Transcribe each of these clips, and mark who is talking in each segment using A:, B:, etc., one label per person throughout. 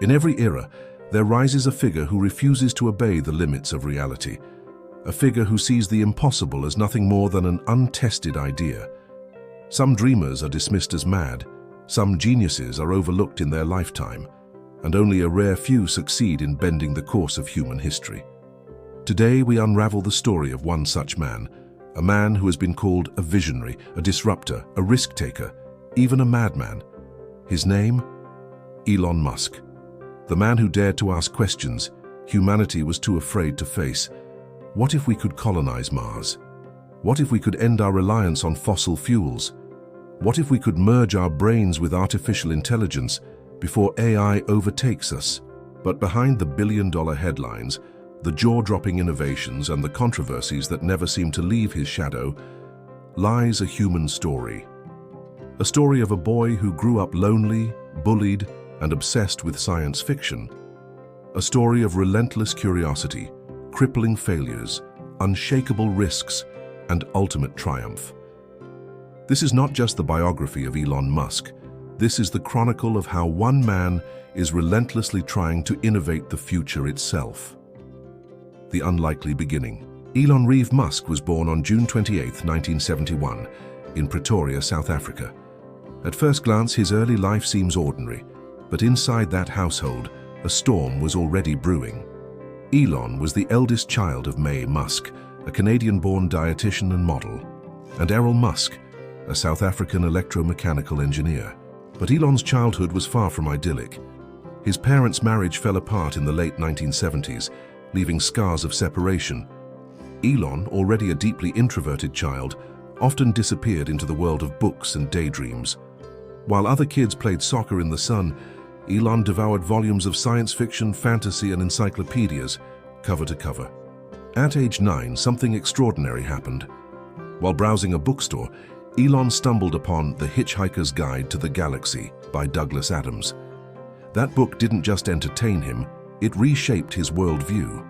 A: In every era, there rises a figure who refuses to obey the limits of reality, a figure who sees the impossible as nothing more than an untested idea. Some dreamers are dismissed as mad, some geniuses are overlooked in their lifetime, and only a rare few succeed in bending the course of human history. Today we unravel the story of one such man, a man who has been called a visionary, a disruptor, a risk-taker, even a madman. His name? Elon Musk. The man who dared to ask questions humanity was too afraid to face. What if we could colonize Mars? What if we could end our reliance on fossil fuels? What if we could merge our brains with artificial intelligence before AI overtakes us? But behind the billion-dollar headlines, the jaw-dropping innovations and the controversies that never seem to leave his shadow, lies a human story. A story of a boy who grew up lonely, bullied, and obsessed with science fiction. A story of relentless curiosity, crippling failures, unshakable risks, and ultimate triumph. This is not just the biography of Elon Musk. This is the chronicle of how one man is relentlessly trying to innovate the future itself. The unlikely beginning. Elon Reeve Musk was born on June 28, 1971, in Pretoria, South Africa. At first glance, his early life seems ordinary, but inside that household, a storm was already brewing. Elon was the eldest child of May Musk, a Canadian-born dietitian and model, and Errol Musk, a South African electromechanical engineer. But Elon's childhood was far from idyllic. His parents' marriage fell apart in the late 1970s, leaving scars of separation. Elon, already a deeply introverted child, often disappeared into the world of books and daydreams. While other kids played soccer in the sun, Elon devoured volumes of science fiction, fantasy, and encyclopedias, cover to cover. At age 9, something extraordinary happened. While browsing a bookstore, Elon stumbled upon The Hitchhiker's Guide to the Galaxy by Douglas Adams. That book didn't just entertain him, it reshaped his worldview.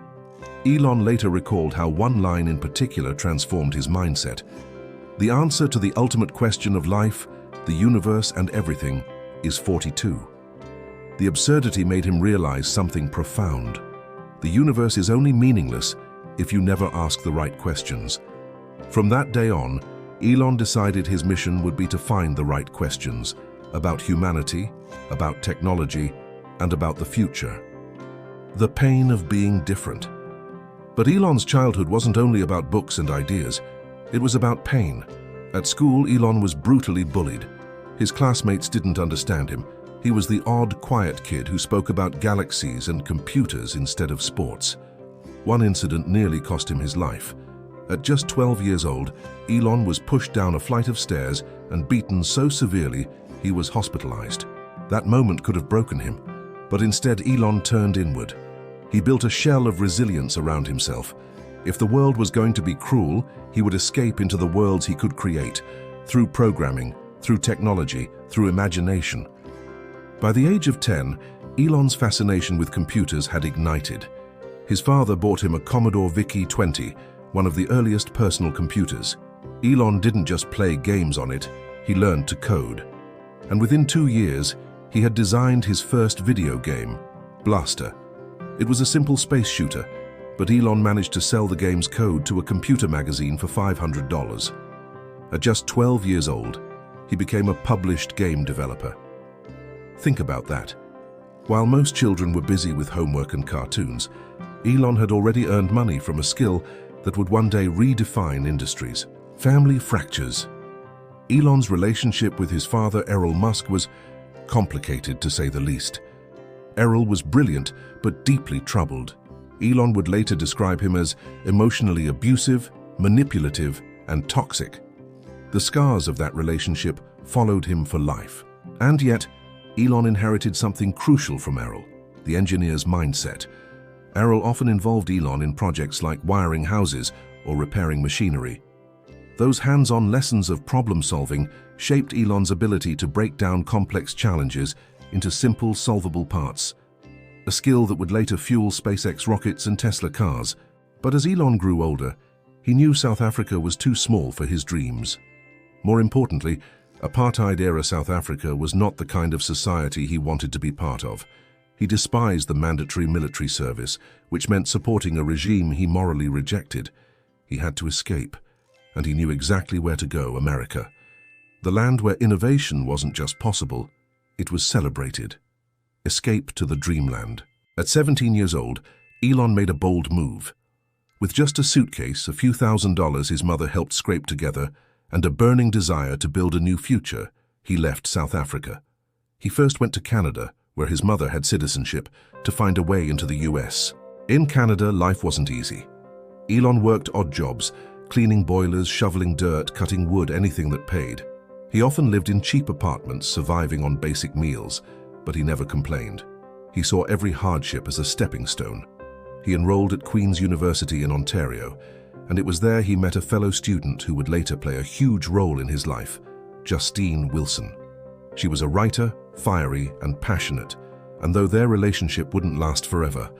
A: Elon later recalled how one line in particular transformed his mindset. The answer to the ultimate question of life, the universe, and everything is 42. The absurdity made him realize something profound. The universe is only meaningless if you never ask the right questions. From that day on, Elon decided his mission would be to find the right questions about humanity, about technology, and about the future. The pain of being different. But Elon's childhood wasn't only about books and ideas, it was about pain. At school, Elon was brutally bullied. His classmates didn't understand him. He was the odd, quiet kid who spoke about galaxies and computers instead of sports. One incident nearly cost him his life. At just 12 years old, Elon was pushed down a flight of stairs and beaten so severely he was hospitalized. That moment could have broken him, but instead Elon turned inward. He built a shell of resilience around himself. If the world was going to be cruel, he would escape into the worlds he could create, through programming, through technology, through imagination. By the age of 10, Elon's fascination with computers had ignited. His father bought him a Commodore VIC-20, one of the earliest personal computers. Elon didn't just play games on it, he learned to code. And within 2 years, he had designed his first video game, Blaster. It was a simple space shooter, but Elon managed to sell the game's code to a computer magazine for $500. At just 12 years old, he became a published game developer. Think about that. While most children were busy with homework and cartoons, Elon had already earned money from a skill that would one day redefine industries. Family fractures. Elon's relationship with his father, Errol Musk, was complicated, to say the least. Errol was brilliant, but deeply troubled. Elon would later describe him as emotionally abusive, manipulative, and toxic. The scars of that relationship followed him for life. And yet, Elon inherited something crucial from Errol, the engineer's mindset. Errol often involved Elon in projects like wiring houses or repairing machinery. Those hands-on lessons of problem-solving shaped Elon's ability to break down complex challenges into simple, solvable parts, a skill that would later fuel SpaceX rockets and Tesla cars. But as Elon grew older, he knew South Africa was too small for his dreams. More importantly, apartheid-era South Africa was not the kind of society he wanted to be part of. He despised the mandatory military service, which meant supporting a regime he morally rejected. He had to escape, and he knew exactly where to go: America. The land where innovation wasn't just possible, it was celebrated. Escape to the dreamland. At 17 years old, Elon made a bold move. With just a suitcase, a few $1,000s his mother helped scrape together, and a burning desire to build a new future, he left South Africa. He first went to Canada, where his mother had citizenship, to find a way into the US. In Canada, life wasn't easy. Elon worked odd jobs, cleaning boilers, shoveling dirt, cutting wood, anything that paid. He often lived in cheap apartments, surviving on basic meals, but he never complained. He saw every hardship as a stepping stone. He enrolled at Queen's University in Ontario, and it was there he met a fellow student who would later play a huge role in his life, Justine Wilson. She was a writer, fiery and passionate, and though their relationship wouldn't last forever,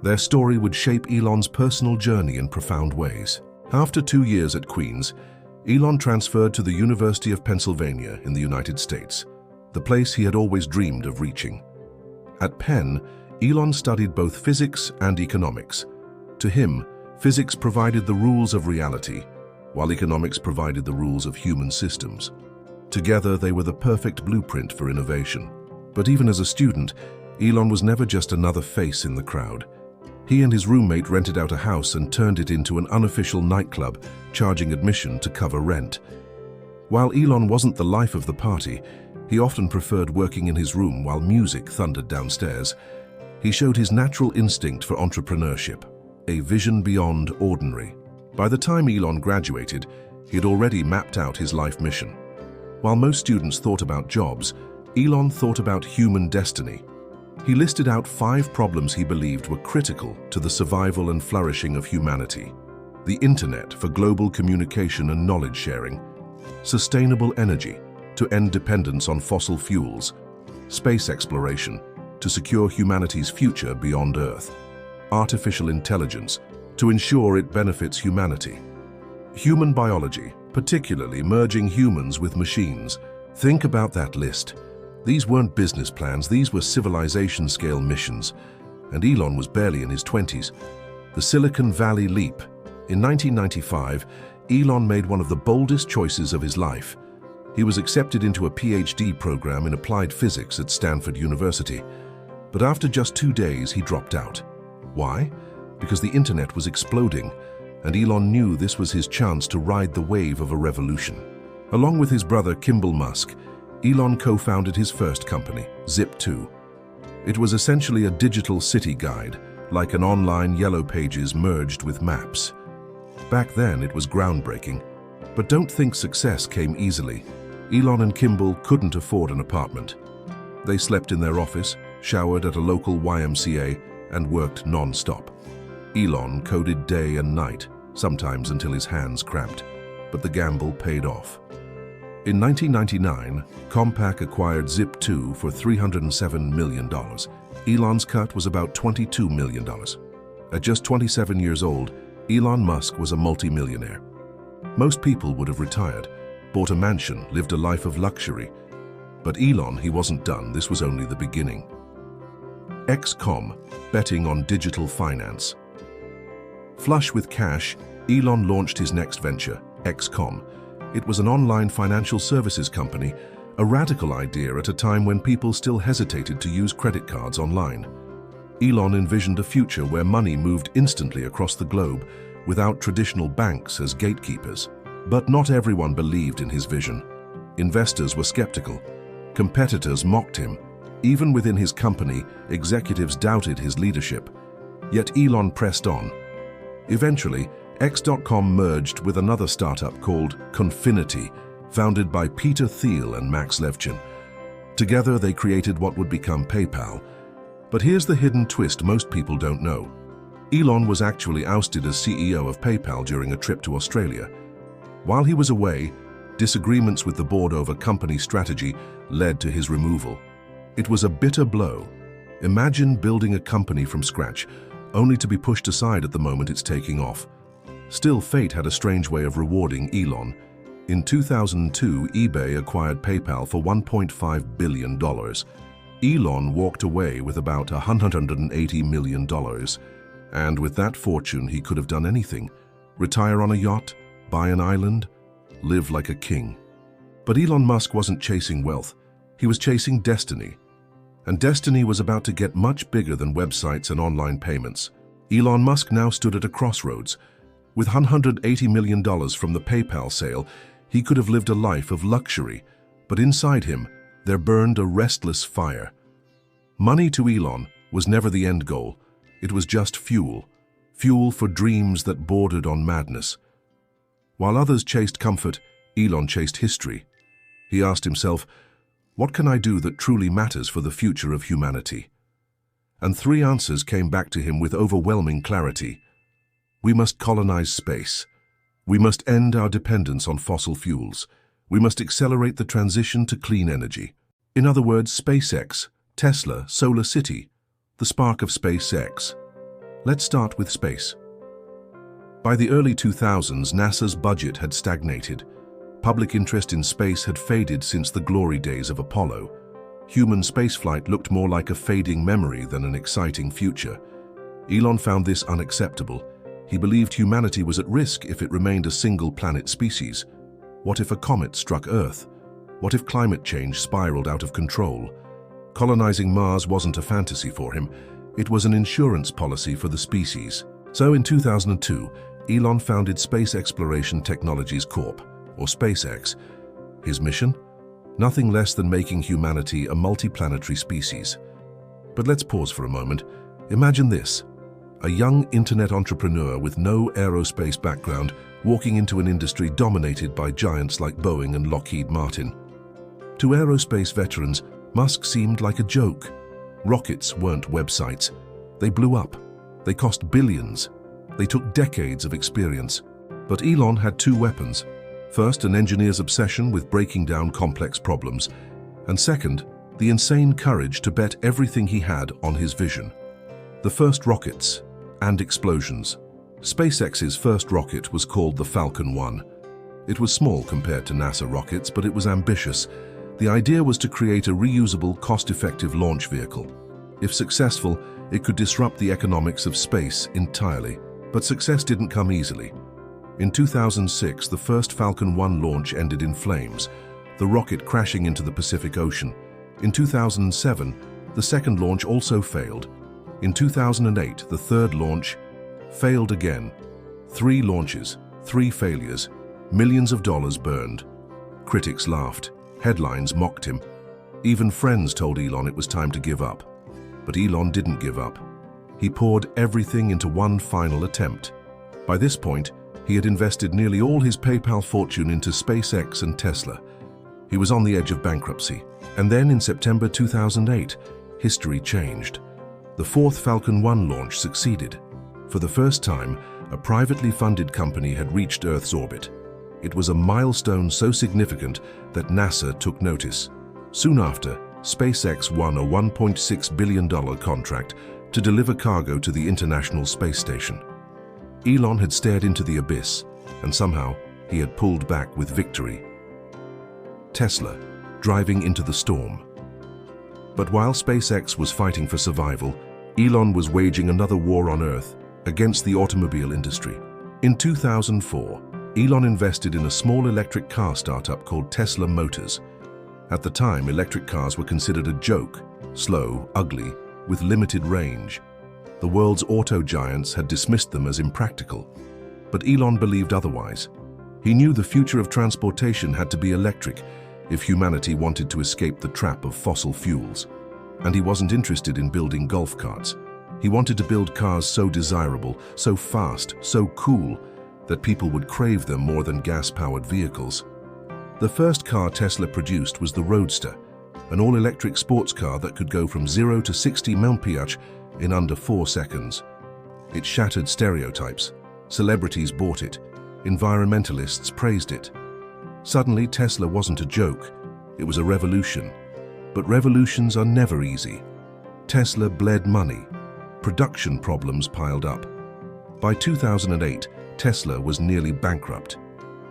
A: their story would shape Elon's personal journey in profound ways. After 2 years at Queen's, Elon transferred to the University of Pennsylvania in the United States, the place he had always dreamed of reaching. At Penn, Elon studied both physics and economics. To him, physics provided the rules of reality, while economics provided the rules of human systems. Together, they were the perfect blueprint for innovation. But even as a student, Elon was never just another face in the crowd. He and his roommate rented out a house and turned it into an unofficial nightclub, charging admission to cover rent. While Elon wasn't the life of the party, he often preferred working in his room while music thundered downstairs. He showed his natural instinct for entrepreneurship, a vision beyond ordinary. By the time Elon graduated, he had already mapped out his life mission. While most students thought about jobs, Elon thought about human destiny. He listed out 5 problems he believed were critical to the survival and flourishing of humanity: the internet for global communication and knowledge sharing, sustainable energy to end dependence on fossil fuels, space exploration to secure humanity's future beyond Earth, artificial intelligence to ensure it benefits humanity, human biology, particularly merging humans with machines. Think about that list. These weren't business plans, these were civilization-scale missions, and Elon was barely in his 20s. The Silicon Valley leap. In 1995, Elon made one of the boldest choices of his life. He was accepted into a PhD program in applied physics at Stanford University. But after just 2 days, he dropped out. Why? Because the internet was exploding, and Elon knew this was his chance to ride the wave of a revolution. Along with his brother Kimball Musk, Elon co-founded his first company, Zip2. It was essentially a digital city guide, like an online Yellow Pages merged with maps. Back then, it was groundbreaking. But don't think success came easily. Elon and Kimball couldn't afford an apartment. They slept in their office, showered at a local YMCA, and worked non-stop. Elon coded day and night, sometimes until his hands cramped, but the gamble paid off. In 1999, Compaq acquired Zip2 for $307 million. Elon's cut was about $22 million. At just 27 years old, Elon Musk was a multimillionaire. Most people would have retired, bought a mansion, lived a life of luxury. But Elon, he wasn't done. This was only the beginning. XCOM, betting on digital finance. Flush with cash, Elon launched his next venture, XCOM. It was an online financial services company, a radical idea at a time when people still hesitated to use credit cards online. Elon envisioned a future where money moved instantly across the globe without traditional banks as gatekeepers. But not everyone believed in his vision. Investors were skeptical. Competitors mocked him. Even within his company, executives doubted his leadership. Yet Elon pressed on. Eventually, X.com merged with another startup called Confinity, founded by Peter Thiel and Max Levchin. Together, they created what would become PayPal. But here's the hidden twist most people don't know. Elon was actually ousted as CEO of PayPal during a trip to Australia. While he was away, disagreements with the board over company strategy led to his removal. It was a bitter blow. Imagine building a company from scratch, only to be pushed aside at the moment it's taking off. Still, fate had a strange way of rewarding Elon. In 2002, eBay acquired PayPal for $1.5 billion. Elon walked away with about $180 million, and with that fortune he could have done anything: retire on a yacht, buy an island, live like a king. But Elon Musk wasn't chasing wealth, he was chasing destiny. And destiny was about to get much bigger than websites and online payments. Elon Musk now stood at a crossroads. With $180 million from the PayPal sale, he could have lived a life of luxury, but inside him, there burned a restless fire. Money to Elon was never the end goal. It was just fuel. Fuel for dreams that bordered on madness. While others chased comfort, Elon chased history. He asked himself, what can I do that truly matters for the future of humanity? And three answers came back to him with overwhelming clarity. We must colonize space. We must end our dependence on fossil fuels. We must accelerate the transition to clean energy. In other words, SpaceX, Tesla, Solar City, the spark of SpaceX. Let's start with space. By the early 2000s, NASA's budget had stagnated. Public interest in space had faded since the glory days of Apollo. Human spaceflight looked more like a fading memory than an exciting future. Elon found this unacceptable. He believed humanity was at risk if it remained a single-planet species. What if a comet struck Earth? What if climate change spiraled out of control? Colonizing Mars wasn't a fantasy for him. It was an insurance policy for the species. So in 2002, Elon founded Space Exploration Technologies Corp., or SpaceX. His mission? Nothing less than making humanity a multiplanetary species. But let's pause for a moment. Imagine this: a young internet entrepreneur with no aerospace background walking into an industry dominated by giants like Boeing and Lockheed Martin. To aerospace veterans, Musk seemed like a joke. Rockets weren't websites. They blew up. They cost billions. They took decades of experience. But Elon had two weapons. First, an engineer's obsession with breaking down complex problems. And second, the insane courage to bet everything he had on his vision. The first rockets and explosions. SpaceX's first rocket was called the Falcon 1. It was small compared to NASA rockets, but it was ambitious. The idea was to create a reusable, cost-effective launch vehicle. If successful, it could disrupt the economics of space entirely. But success didn't come easily. In 2006, the first Falcon 1 launch ended in flames, the rocket crashing into the Pacific Ocean. In 2007, the second launch also failed. In 2008, the third launch failed again. 3 launches, 3 failures, millions of dollars burned. Critics laughed, headlines mocked him. Even friends told Elon it was time to give up. But Elon didn't give up. He poured everything into one final attempt. By this point, he had invested nearly all his PayPal fortune into SpaceX and Tesla. He was on the edge of bankruptcy. And then in September 2008, history changed. The fourth Falcon 1 launch succeeded. For the first time, a privately funded company had reached Earth's orbit. It was a milestone so significant that NASA took notice. Soon after, SpaceX won a $1.6 billion contract to deliver cargo to the International Space Station. Elon had stared into the abyss, and somehow he had pulled back with victory. Tesla, driving into the storm. But while SpaceX was fighting for survival, Elon was waging another war on Earth against the automobile industry. In 2004, Elon invested in a small electric car startup called Tesla Motors. At the time, electric cars were considered a joke, slow, ugly, with limited range. The world's auto giants had dismissed them as impractical. But Elon believed otherwise. He knew the future of transportation had to be electric if humanity wanted to escape the trap of fossil fuels. And he wasn't interested in building golf carts. He wanted to build cars so desirable, so fast, so cool, that people would crave them more than gas-powered vehicles. The first car Tesla produced was the Roadster, an all-electric sports car that could go from 0 to 60 mph in under 4 seconds. It shattered stereotypes. Celebrities bought it. Environmentalists praised it. Suddenly, Tesla wasn't a joke. It was a revolution. But revolutions are never easy. Tesla bled money. Production problems piled up. By 2008, Tesla was nearly bankrupt.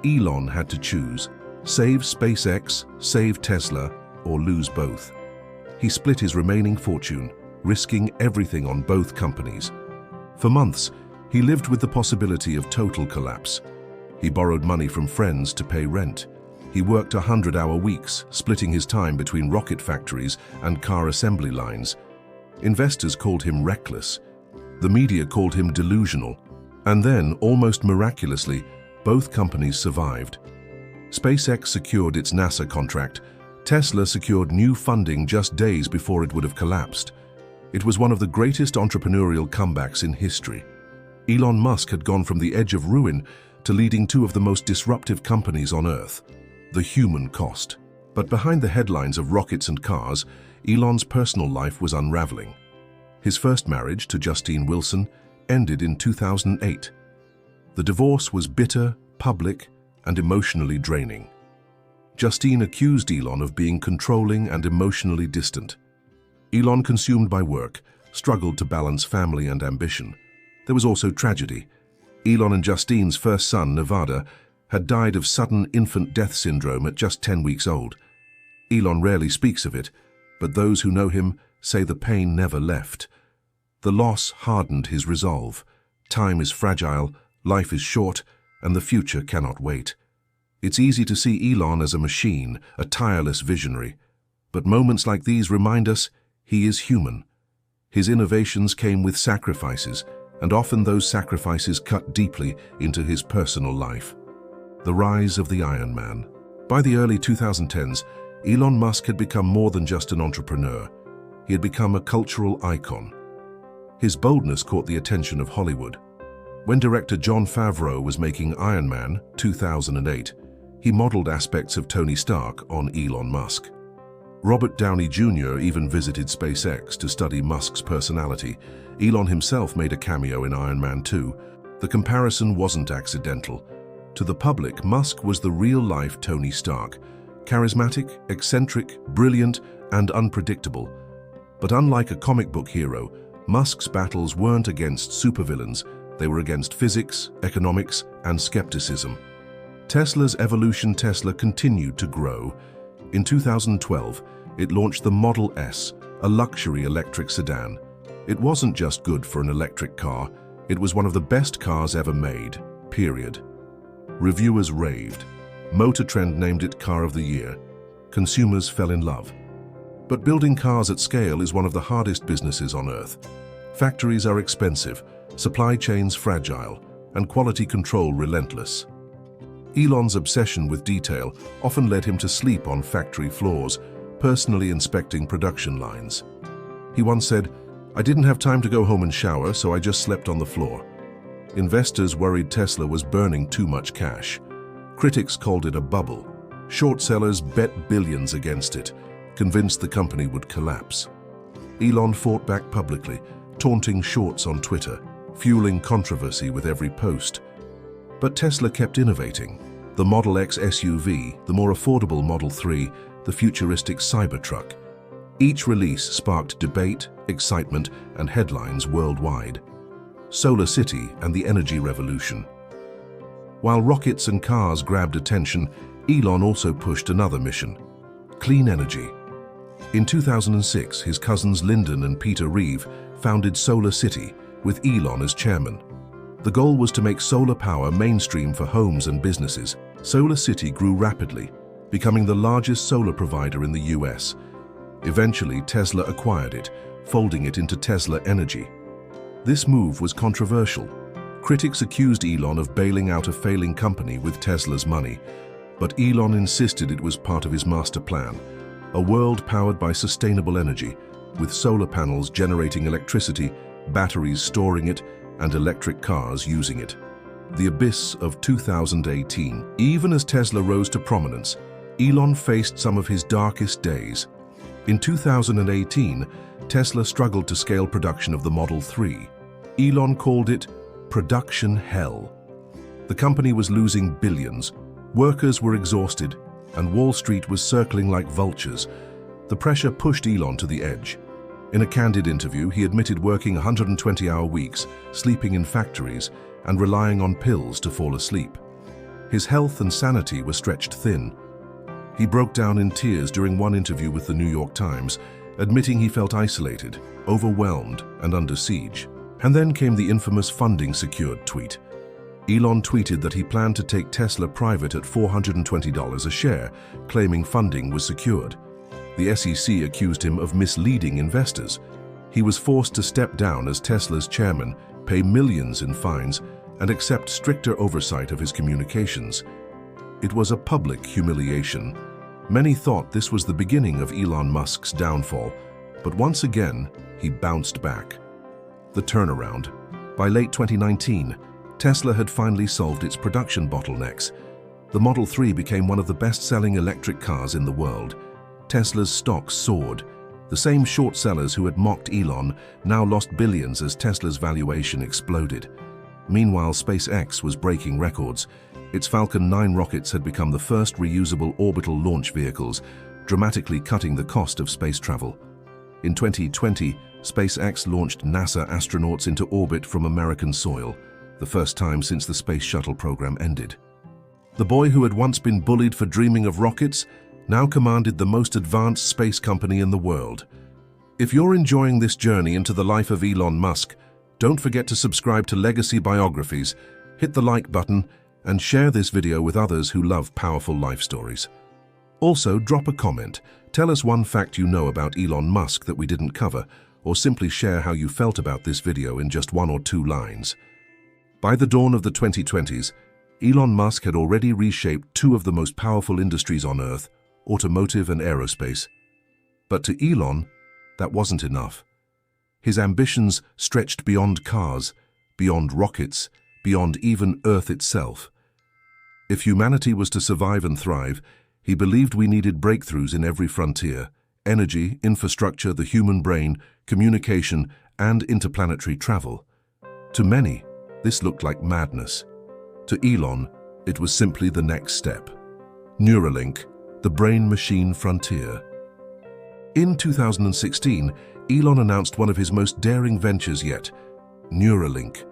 A: Elon had to choose: save SpaceX, save Tesla, or lose both. he split his remaining fortune, risking everything on both companies. For months, he lived with the possibility of total collapse. He borrowed money from friends to pay rent. He worked 100-hour weeks, splitting his time between rocket factories and car assembly lines. Investors called him reckless. The media called him delusional. And then, almost miraculously, both companies survived. SpaceX secured its NASA contract. Tesla secured new funding just days before it would have collapsed. It was one of the greatest entrepreneurial comebacks in history. Elon Musk had gone from the edge of ruin to leading two of the most disruptive companies on Earth. The human cost. But behind the headlines of rockets and cars, Elon's personal life was unraveling. His first marriage to Justine Wilson ended in 2008. The divorce was bitter, public, and emotionally draining. Justine accused Elon of being controlling and emotionally distant. Elon, consumed by work, struggled to balance family and ambition. There was also tragedy. Elon and Justine's first son, Nevada, had died of sudden infant death syndrome at just 10 weeks old. Elon rarely speaks of it, but those who know him say the pain never left. The loss hardened his resolve. Time is fragile, life is short, and the future cannot wait. It's easy to see Elon as a machine, a tireless visionary. But moments like these remind us he is human. His innovations came with sacrifices, and often those sacrifices cut deeply into his personal life. The rise of the Iron Man. By the early 2010s, Elon Musk had become more than just an entrepreneur. He had become a cultural icon. His boldness caught the attention of Hollywood. When director Jon Favreau was making Iron Man 2008, he modeled aspects of Tony Stark on Elon Musk. Robert Downey Jr. even visited SpaceX to study Musk's personality. Elon himself made a cameo in Iron Man 2. The comparison wasn't accidental. To the public, Musk was the real-life Tony Stark, charismatic, eccentric, brilliant, and unpredictable. But unlike a comic book hero, Musk's battles weren't against supervillains, they were against physics, economics, and skepticism. Tesla's evolution. Tesla continued to grow. In 2012, it launched the Model S, a luxury electric sedan. It wasn't just good for an electric car, it was one of the best cars ever made, period. Reviewers raved. Motor Trend named it Car of the Year. Consumers fell in love. But building cars at scale is one of the hardest businesses on Earth. Factories are expensive, supply chains fragile, and quality control relentless. Elon's obsession with detail often led him to sleep on factory floors, personally inspecting production lines. He once said, "I didn't have time to go home and shower, so I just slept on the floor." Investors worried Tesla was burning too much cash. Critics called it a bubble. Short sellers bet billions against it, convinced the company would collapse. Elon fought back publicly, taunting shorts on Twitter, fueling controversy with every post. But Tesla kept innovating. The Model X SUV, the more affordable Model 3, the futuristic Cybertruck. Each release sparked debate, excitement, and headlines worldwide. Solar City and the energy revolution. While rockets and cars grabbed attention, Elon also pushed another mission: clean energy. In 2006, his cousins Lyndon and Peter Reeve founded Solar City, with Elon as chairman. The goal was to make solar power mainstream for homes and businesses. Solar City grew rapidly, becoming the largest solar provider in the US. Eventually, Tesla acquired it, folding it into Tesla Energy. This move was controversial. Critics accused Elon of bailing out a failing company with Tesla's money, but Elon insisted it was part of his master plan, a world powered by sustainable energy, with solar panels generating electricity, batteries storing it, and electric cars using it. The abyss of 2018. Even as Tesla rose to prominence, Elon faced some of his darkest days. In 2018, Tesla struggled to scale production of the Model 3. Elon called it production hell. The company was losing billions, workers were exhausted, and Wall Street was circling like vultures. The pressure pushed Elon to the edge. In a candid interview, he admitted working 120-hour weeks, sleeping in factories, and relying on pills to fall asleep. His health and sanity were stretched thin. He broke down in tears during one interview with the New York Times, admitting he felt isolated, overwhelmed, and under siege. And then came the infamous funding secured tweet. Elon tweeted that he planned to take Tesla private at $420 a share, claiming funding was secured. The SEC accused him of misleading investors. He was forced to step down as Tesla's chairman, pay millions in fines, and accept stricter oversight of his communications. It was a public humiliation. Many thought this was the beginning of Elon Musk's downfall, but once again, he bounced back. The turnaround. By late 2019, Tesla had finally solved its production bottlenecks. The Model 3 became one of the best-selling electric cars in the world. Tesla's stocks soared. The same short sellers who had mocked Elon now lost billions as Tesla's valuation exploded. Meanwhile, SpaceX was breaking records. Its Falcon 9 rockets had become the first reusable orbital launch vehicles, dramatically cutting the cost of space travel. In 2020, SpaceX launched NASA astronauts into orbit from American soil, the first time since the Space Shuttle program ended. The boy who had once been bullied for dreaming of rockets now commanded the most advanced space company in the world. If you're enjoying this journey into the life of Elon Musk, don't forget to subscribe to Legacy Biographies, hit the like button, and share this video with others who love powerful life stories. Also, drop a comment. Tell us one fact you know about Elon Musk that we didn't cover, or simply share how you felt about this video in just 1 or 2 lines. By the dawn of the 2020s, Elon Musk had already reshaped 2 of the most powerful industries on Earth, automotive and aerospace. But to Elon, that wasn't enough. His ambitions stretched beyond cars, beyond rockets, beyond even Earth itself. If humanity was to survive and thrive, he believed we needed breakthroughs in every frontier: energy, infrastructure, the human brain, communication, and interplanetary travel. To many, this looked like madness. To Elon, it was simply the next step. Neuralink, the brain-machine frontier. In 2016, Elon announced one of his most daring ventures yet, Neuralink.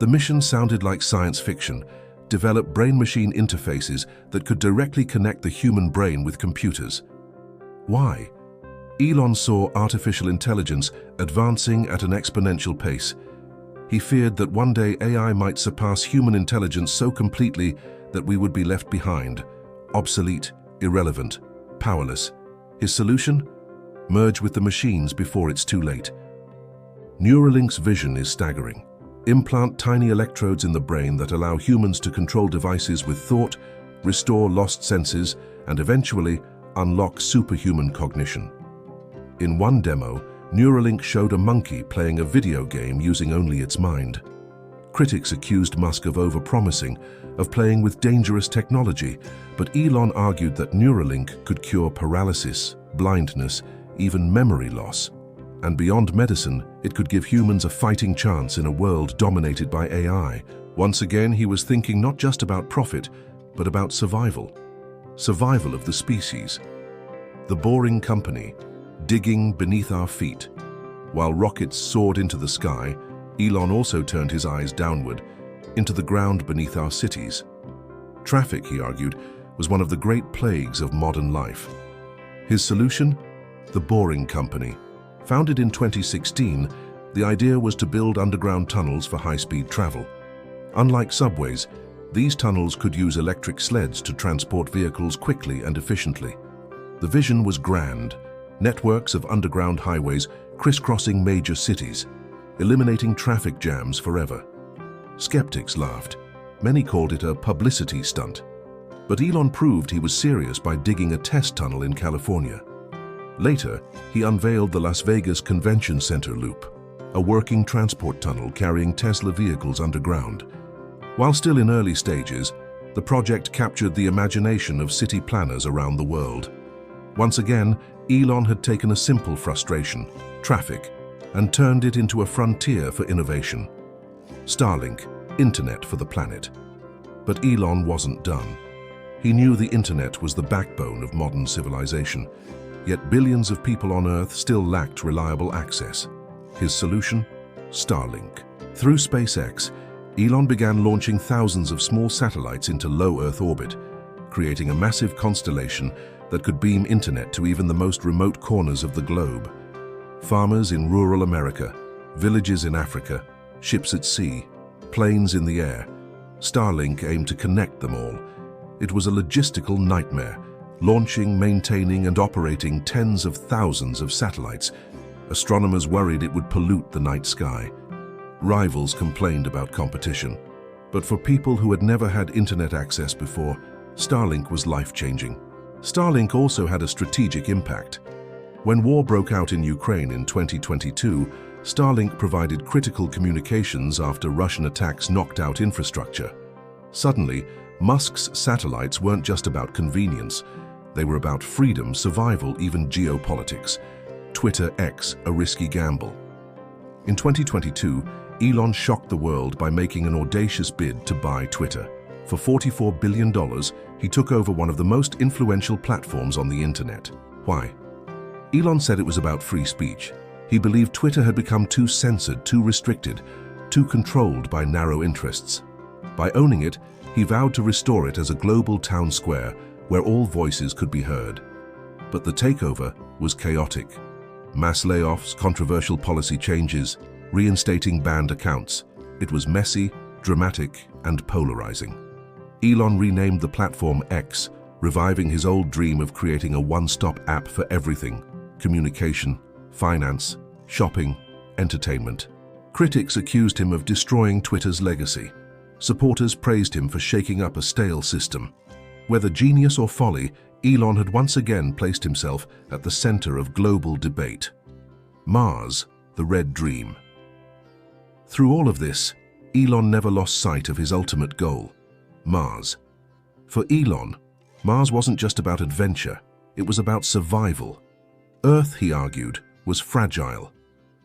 A: The mission sounded like science fiction: develop brain-machine interfaces that could directly connect the human brain with computers. Why? Elon saw artificial intelligence advancing at an exponential pace. He feared that one day AI might surpass human intelligence so completely that we would be left behind, obsolete, irrelevant, powerless. His solution? Merge with the machines before it's too late. Neuralink's vision is staggering. Implant tiny electrodes in the brain that allow humans to control devices with thought, restore lost senses, and eventually unlock superhuman cognition. In one demo, Neuralink showed a monkey playing a video game using only its mind. Critics accused Musk of overpromising, of playing with dangerous technology, but Elon argued that Neuralink could cure paralysis, blindness, even memory loss. And beyond medicine, it could give humans a fighting chance in a world dominated by AI. Once again, he was thinking not just about profit, but about survival. Survival of the species. The boring company, digging beneath our feet. While rockets soared into the sky, Elon also turned his eyes downward, into the ground beneath our cities. Traffic, he argued, was one of the great plagues of modern life. His solution? The Boring Company. Founded in 2016, the idea was to build underground tunnels for high-speed travel. Unlike subways, these tunnels could use electric sleds to transport vehicles quickly and efficiently. The vision was grand: networks of underground highways crisscrossing major cities, eliminating traffic jams forever. Skeptics laughed. Many called it a publicity stunt. But Elon proved he was serious by digging a test tunnel in California. Later, he unveiled the Las Vegas Convention Center Loop, a working transport tunnel carrying Tesla vehicles underground. While still in early stages, the project captured the imagination of city planners around the world. Once again, Elon had taken a simple frustration, traffic, and turned it into a frontier for innovation. Starlink, internet for the planet. But Elon wasn't done. He knew the internet was the backbone of modern civilization, yet billions of people on Earth still lacked reliable access. His solution? Starlink. Through SpaceX, Elon began launching thousands of small satellites into low Earth orbit. creating a massive constellation that could beam internet to even the most remote corners of the globe. Farmers in rural America, villages in Africa, ships at sea, planes in the air. Starlink aimed to connect them all. It was a logistical nightmare, launching, maintaining, and operating tens of thousands of satellites. Astronomers worried it would pollute the night sky. Rivals complained about competition. But for people who had never had internet access before, Starlink was life-changing. Starlink also had a strategic impact. When war broke out in Ukraine in 2022, Starlink provided critical communications after Russian attacks knocked out infrastructure. Suddenly, Musk's satellites weren't just about convenience. They were about freedom, survival, even geopolitics. Twitter X, a risky gamble. In 2022, Elon shocked the world by making an audacious bid to buy Twitter. For $44 billion, he took over one of the most influential platforms on the internet. Why? Elon said it was about free speech. He believed Twitter had become too censored, too restricted, too controlled by narrow interests. By owning it, he vowed to restore it as a global town square where all voices could be heard. But the takeover was chaotic. Mass layoffs, controversial policy changes, reinstating banned accounts. It was messy, dramatic, and polarizing. Elon renamed the platform X, reviving his old dream of creating a one-stop app for everything: communication, finance, shopping, entertainment. Critics accused him of destroying Twitter's legacy. Supporters praised him for shaking up a stale system. Whether genius or folly, Elon had once again placed himself at the center of global debate. Mars, the red dream. Through all of this, Elon never lost sight of his ultimate goal: Mars. For Elon, Mars wasn't just about adventure, it was about survival. Earth, he argued, was fragile.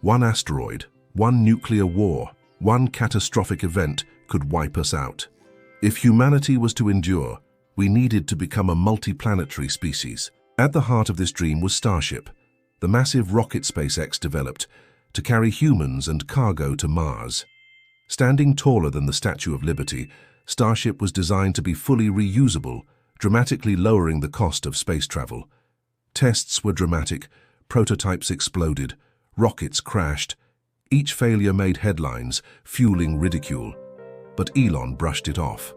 A: One asteroid, one nuclear war, one catastrophic event could wipe us out. If humanity was to endure, we needed to become a multiplanetary species. At the heart of this dream was Starship, the massive rocket SpaceX developed to carry humans and cargo to Mars. Standing taller than the Statue of Liberty, Starship was designed to be fully reusable, dramatically lowering the cost of space travel. Tests were dramatic, prototypes exploded, rockets crashed. Each failure made headlines, fueling ridicule. But Elon brushed it off.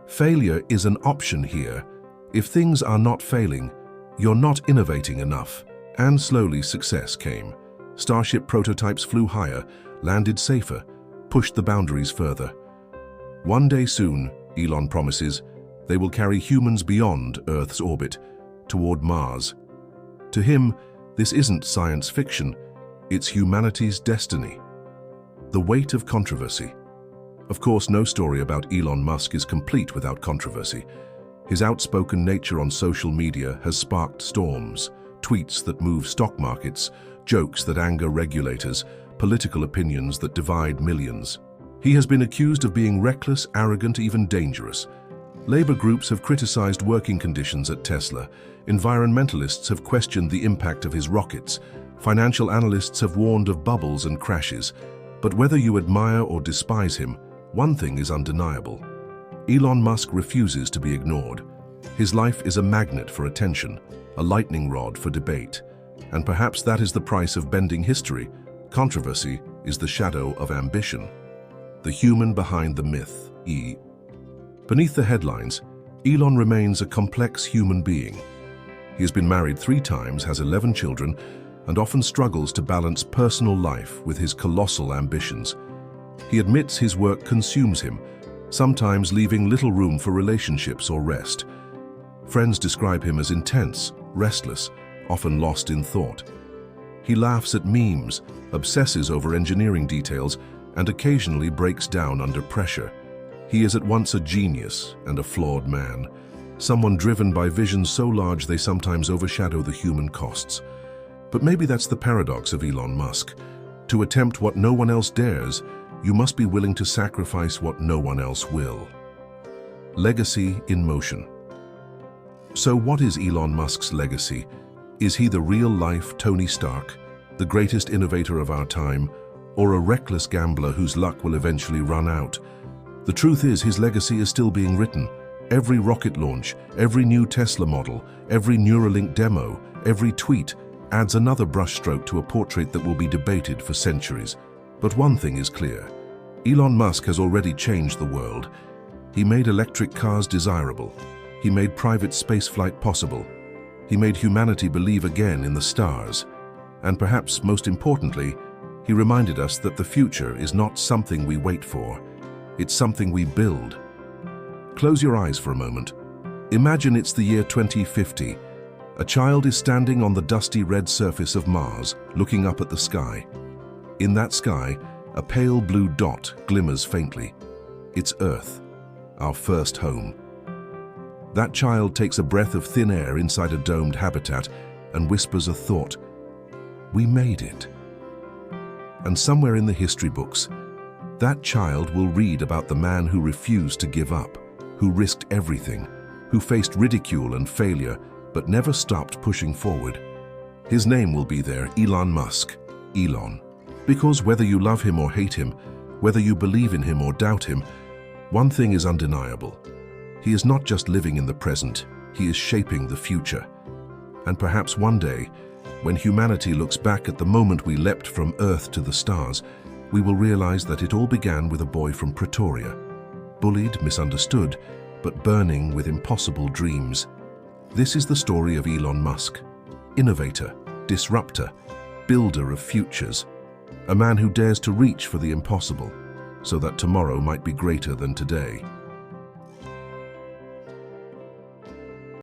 A: Failure is an option here. If things are not failing, you're not innovating enough. And slowly success came. Starship prototypes flew higher, landed safer, pushed the boundaries further. One day soon, Elon promises, they will carry humans beyond Earth's orbit, toward Mars. To him, this isn't science fiction, it's humanity's destiny. The weight of controversy. Of course, no story about Elon Musk is complete without controversy. His outspoken nature on social media has sparked storms, tweets that move stock markets, jokes that anger regulators, political opinions that divide millions. He has been accused of being reckless, arrogant, even dangerous. Labor groups have criticized working conditions at Tesla. Environmentalists have questioned the impact of his rockets. Financial analysts have warned of bubbles and crashes. But whether you admire or despise him, one thing is undeniable. Elon Musk refuses to be ignored. His life is a magnet for attention, a lightning rod for debate. And perhaps that is the price of bending history. Controversy is the shadow of ambition. The human behind the myth, E. Beneath the headlines, Elon remains a complex human being. He has been married 3 times, has 11 children, and often struggles to balance personal life with his colossal ambitions. He admits his work consumes him, sometimes leaving little room for relationships or rest. Friends describe him as intense, restless, often lost in thought. He laughs at memes, obsesses over engineering details, and occasionally breaks down under pressure. He is at once a genius and a flawed man, someone driven by visions so large they sometimes overshadow the human costs. But maybe that's the paradox of Elon Musk. To attempt what no one else dares, you must be willing to sacrifice what no one else will. Legacy in motion. So what is Elon Musk's legacy? Is he the real-life Tony Stark, the greatest innovator of our time, or a reckless gambler whose luck will eventually run out? The truth is, his legacy is still being written, Every rocket launch, every new Tesla model, every Neuralink demo, every tweet adds another brushstroke to a portrait that will be debated for centuries. But one thing is clear. Elon Musk has already changed the world. He made electric cars desirable. He made private spaceflight possible. He made humanity believe again in the stars. And perhaps most importantly, he reminded us that the future is not something we wait for. It's something we build. Close your eyes for a moment. Imagine it's the year 2050. A child is standing on the dusty red surface of Mars, looking up at the sky. In that sky, a pale blue dot glimmers faintly. It's Earth, our first home. That child takes a breath of thin air inside a domed habitat and whispers a thought. We made it. And somewhere in the history books, that child will read about the man who refused to give up, who risked everything, who faced ridicule and failure, but never stopped pushing forward. His name will be there, Elon Musk, Elon. Because whether you love him or hate him, whether you believe in him or doubt him, one thing is undeniable. He is not just living in the present, he is shaping the future. And perhaps one day, when humanity looks back at the moment we leapt from Earth to the stars, we will realize that it all began with a boy from Pretoria, bullied, misunderstood, but burning with impossible dreams. This is the story of Elon Musk, innovator, disruptor, builder of futures, a man who dares to reach for the impossible, so that tomorrow might be greater than today.